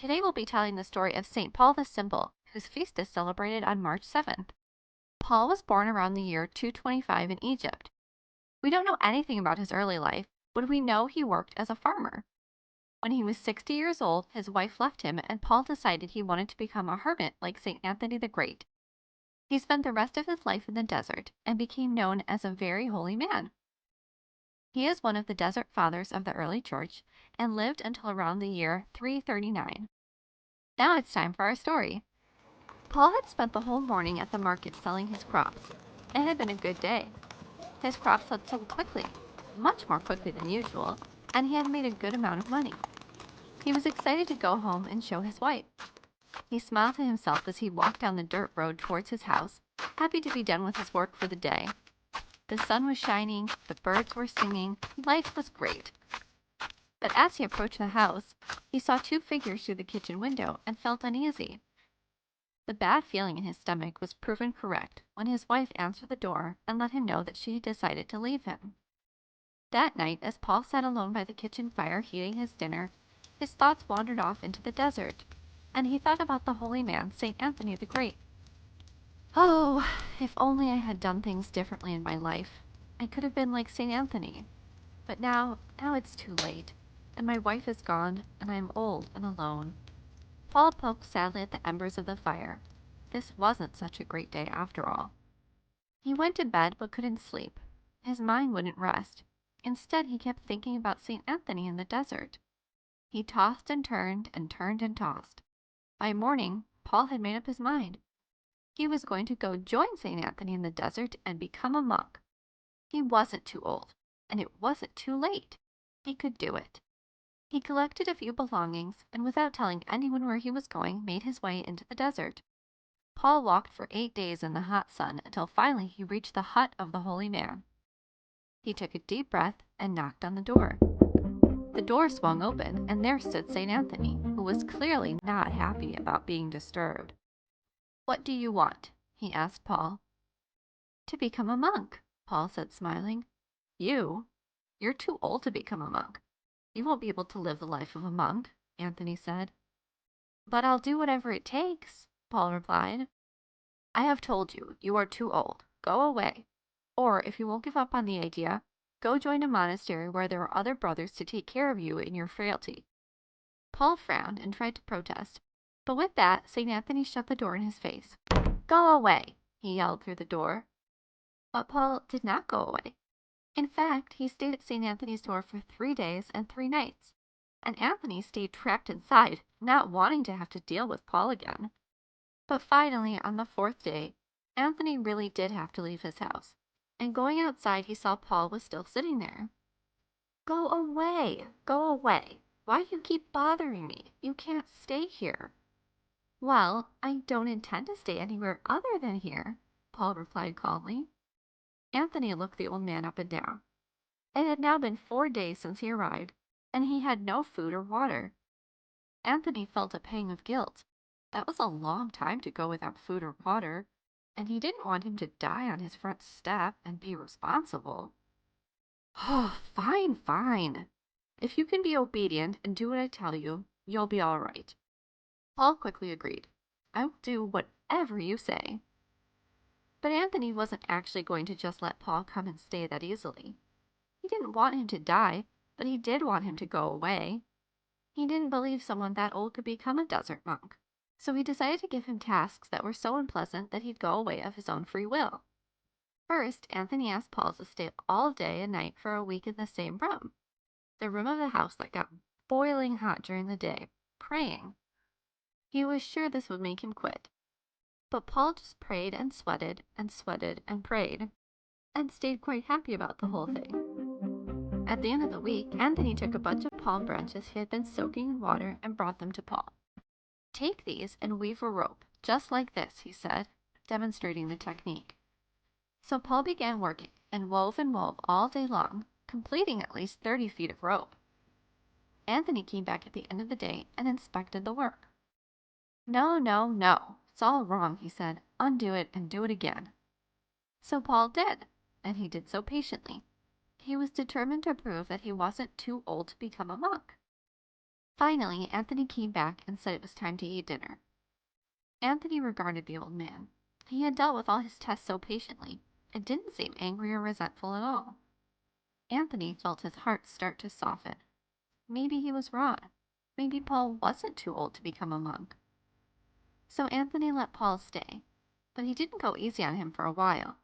Today we'll be telling the story of St. Paul the Simple, whose feast is celebrated on March 7th. Paul was born around the year 225 in Egypt. We don't know anything about his early life, but we know he worked as a farmer. When he was 60 years old, his wife left him and Paul decided he wanted to become a hermit like St. Anthony the Great. He spent the rest of his life in the desert and became known as a very holy man. He is one of the desert fathers of the early church and lived until around the year 339. Now it's time for our story. Paul had spent the whole morning at the market selling his crops. It had been a good day. His crops had sold quickly, much more quickly than usual, and he had made a good amount of money. He was excited to go home and show his wife. He smiled to himself as he walked down the dirt road towards his house, happy to be done with his work for the day. The sun was shining, the birds were singing, life was great. But as he approached the house, he saw two figures through the kitchen window and felt uneasy. The bad feeling in his stomach was proven correct when his wife answered the door and let him know that she had decided to leave him. That night, as Paul sat alone by the kitchen fire heating his dinner, his thoughts wandered off into the desert, and he thought about the holy man, St. Anthony the Great. Oh, if only I had done things differently in my life. I could have been like St. Anthony. But now it's too late, and my wife is gone, and I am old and alone. Paul poked sadly at the embers of the fire. This wasn't such a great day after all. He went to bed but couldn't sleep. His mind wouldn't rest. Instead, he kept thinking about St. Anthony in the desert. He tossed and turned and turned and tossed. By morning, Paul had made up his mind. He was going to go join St. Anthony in the desert and become a monk. He wasn't too old, and it wasn't too late. He could do it. He collected a few belongings, and without telling anyone where he was going, made his way into the desert. Paul walked for 8 days in the hot sun until finally he reached the hut of the holy man. He took a deep breath and knocked on the door. The door swung open, and there stood St. Anthony, who was clearly not happy about being disturbed. "What do you want?" he asked Paul. "To become a monk," Paul said, smiling. "You? You're too old to become a monk. You won't be able to live the life of a monk," Anthony said. "But I'll do whatever it takes," Paul replied. "I have told you, you are too old. Go away. Or, if you won't give up on the idea, go join a monastery where there are other brothers to take care of you in your frailty." Paul frowned and tried to protest, but with that, St. Anthony shut the door in his face. "Go away," he yelled through the door. But Paul did not go away. In fact, he stayed at St. Anthony's door for 3 days and 3 nights, and Anthony stayed trapped inside, not wanting to have to deal with Paul again. But finally, on the 4th day, Anthony really did have to leave his house, and going outside he saw Paul was still sitting there. "Go away! Go away! Why do you keep bothering me? You can't stay here." "Well, I don't intend to stay anywhere other than here," Paul replied calmly. Anthony looked the old man up and down. It had now been 4 days since he arrived, and he had no food or water. Anthony felt a pang of guilt. That was a long time to go without food or water, and he didn't want him to die on his front step and be responsible. "Oh, fine, fine. If you can be obedient and do what I tell you, you'll be all right." Paul quickly agreed. "I will do whatever you say." But Anthony wasn't actually going to just let Paul come and stay that easily. He didn't want him to die, but he did want him to go away. He didn't believe someone that old could become a desert monk, so he decided to give him tasks that were so unpleasant that he'd go away of his own free will. First, Anthony asked Paul to stay all day and night for a week in the same room, the room of the house that got boiling hot during the day, praying. He was sure this would make him quit. But Paul just prayed and sweated and prayed, and stayed quite happy about the whole thing. At the end of the week, Anthony took a bunch of palm branches he had been soaking in water and brought them to Paul. "Take these and weave a rope, just like this," he said, demonstrating the technique. So Paul began working and wove all day long, completing at least 30 feet of rope. Anthony came back at the end of the day and inspected the work. "No, no, no. It's all wrong," he said. "Undo it and do it again." So Paul did, and he did so patiently. He was determined to prove that he wasn't too old to become a monk. Finally, Anthony came back and said it was time to eat dinner. Anthony regarded the old man. He had dealt with all his tests so patiently, and didn't seem angry or resentful at all. Anthony felt his heart start to soften. Maybe he was wrong. Maybe Paul wasn't too old to become a monk. So Anthony let Paul stay, but he didn't go easy on him for a while.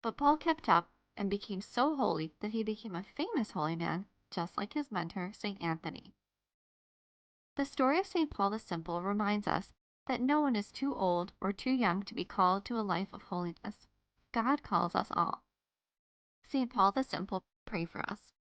But Paul kept up and became so holy that he became a famous holy man, just like his mentor, St. Anthony. The story of St. Paul the Simple reminds us that no one is too old or too young to be called to a life of holiness. God calls us all. St. Paul the Simple, pray for us.